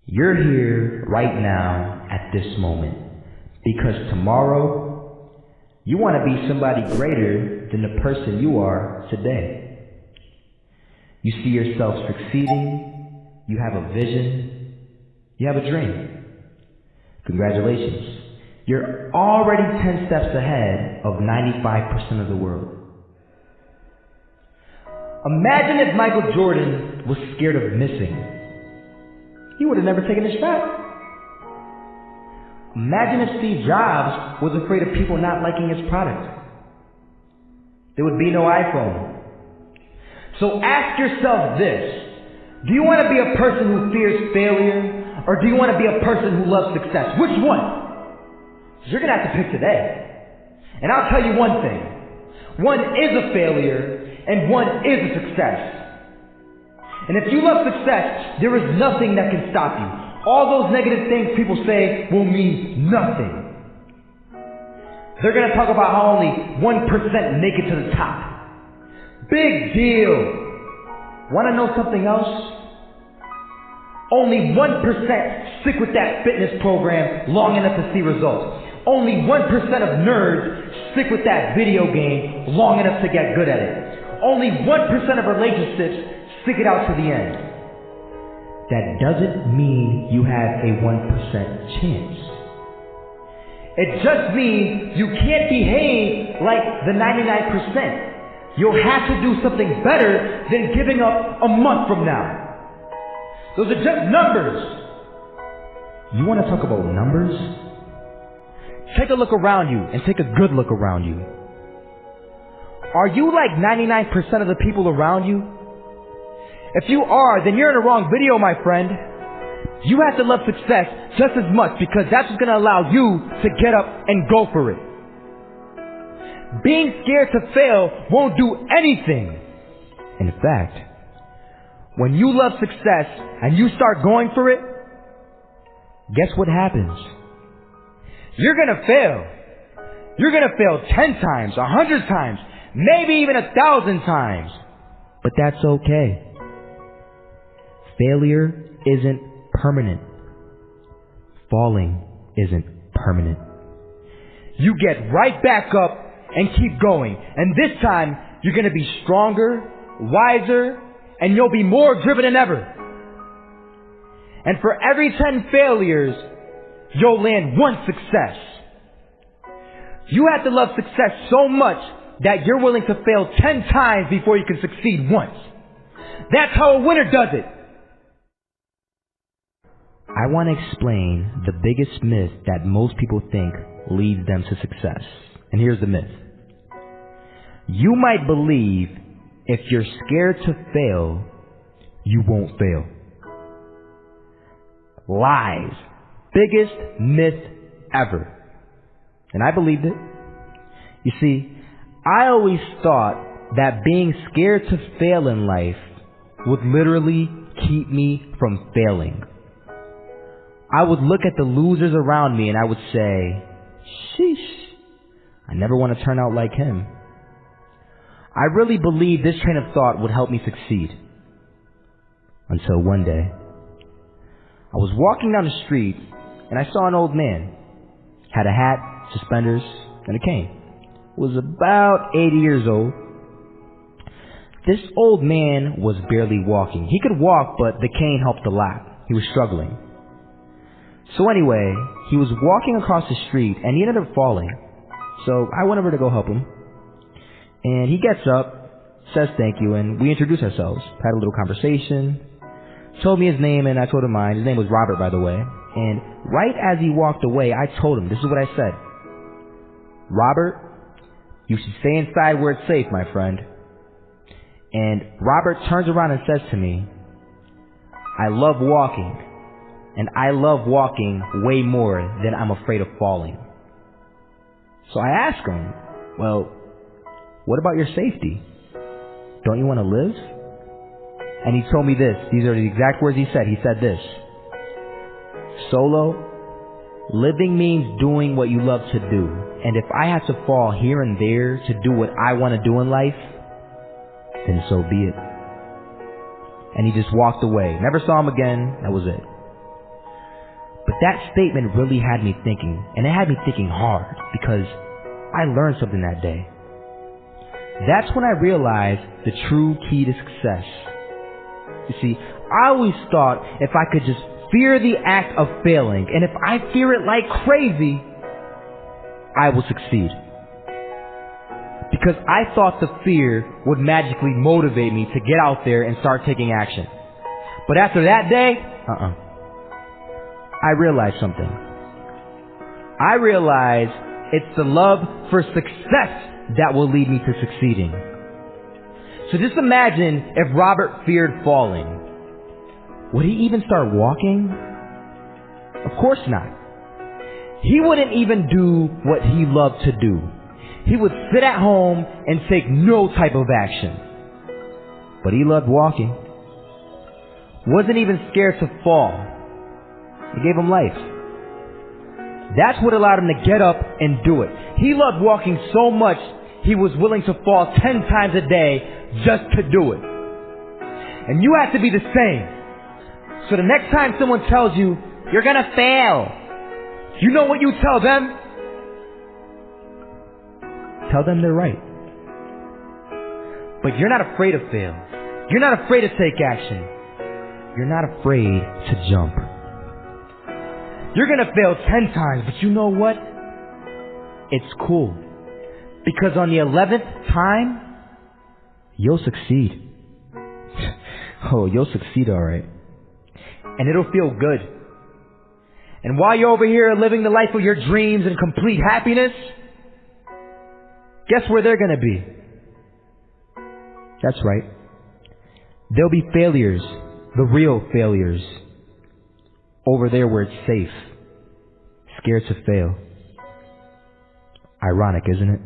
You're here right now at this moment because tomorrow you want to be somebody greater than the person you are today. You see yourself succeeding, you have a vision, you have a dream. Congratulations. You're already 10 steps ahead of 95% of the world. Imagine if Michael Jordan was scared of missing. He would have never taken a shot. Imagine if Steve Jobs was afraid of people not liking his product. There would be no iPhone. So ask yourself this. Do you want to be a person who fears failure, or do you want to be a person who loves success? Which one? You're going to have to pick today. And I'll tell you one thing. One is a failure, and one is a success. And if you love success, there is nothing that can stop you. All those negative things people say will mean nothing. They're going to talk about how only 1% make it to the top. Big deal. Want to know something else? Only 1% stick with that fitness program long enough to see results. Only 1% of nerds stick with that video game long enough to get good at it. Only 1% of relationships stick it out to the end. That doesn't mean you have a 1% chance. It just means you can't behave like the 99%. You'll have to do something better than giving up a month from now. Those are just numbers. You want to talk about numbers? Take a look around you and take a good look around you. Are you like 99% of the people around you? If you are, then you're in the wrong video, my friend. You have to love success just as much because that's what's going to allow you to get up and go for it. Being scared to fail won't do anything. In fact, when you love success and you start going for it, guess what happens? You're going to fail. You're going to fail 10 times, 100 times, maybe even 1,000 times. But that's okay. Failure isn't permanent. Falling isn't permanent. You get right back up and keep going. And this time, you're going to be stronger, wiser, and you'll be more driven than ever. And for every 10 failures, you'll land one success. You have to love success so much that you're willing to fail 10 times before you can succeed once. That's how a winner does it. I want to explain the biggest myth that most people think leads them to success. And here's the myth. You might believe if you're scared to fail, you won't fail. Lies. Biggest myth ever. And I believed it. You see, I always thought that being scared to fail in life would literally keep me from failing. I would look at the losers around me and I would say, sheesh, I never want to turn out like him. I really believed this train of thought would help me succeed. Until one day, I was walking down the street and I saw an old man. Had a hat, suspenders, and a cane. Was about 80 years old. This old man was barely walking. He could walk, but the cane helped a lot. He was struggling. So anyway, he was walking across the street and he ended up falling. So I went over to go help him. And he gets up, says thank you, and we introduced ourselves. Had a little conversation. Told me his name and I told him mine. His name was Robert, by the way. And right as he walked away, I told him, this is what I said. Robert, you should stay inside where it's safe, my friend. And Robert turns around and says to me, I love walking. And I love walking way more than I'm afraid of falling. So I asked him, well, what about your safety? Don't you want to live? And he told me this. These are the exact words he said. He said this. Solo, living means doing what you love to do. And if I have to fall here and there to do what I want to do in life, then so be it. And he just walked away. Never saw him again. That was it. that statement really had me thinking, and it had me thinking hard, because I learned something that day. That's when I realized the true key to success. You see, I always thought if I could just fear the act of failing, and if I fear it like crazy, I will succeed. Because I thought the fear would magically motivate me to get out there and start taking action. But after that day, I realized something. I realized it's the love for success that will lead me to succeeding. So just imagine if Robert feared falling. Would he even start walking? Of course not. He wouldn't even do what he loved to do. He would sit at home and take no type of action. But he loved walking. Wasn't even scared to fall. It gave him life. That's what allowed him to get up and do it. He loved walking so much, he was willing to fall 10 times a day just to do it. And you have to be the same. So the next time someone tells you, you're gonna fail, you know what you tell them? Tell them they're right. But you're not afraid to fail. You're not afraid to take action. You're not afraid to jump. You're gonna fail 10 times, but you know what? It's cool. Because on the 11th time, you'll succeed. Oh, you'll succeed alright. And it'll feel good. And while you're over here living the life of your dreams and complete happiness, guess where they're gonna be? That's right. There'll be failures, the real failures, over there where it's safe, scared to fail. Ironic, isn't it?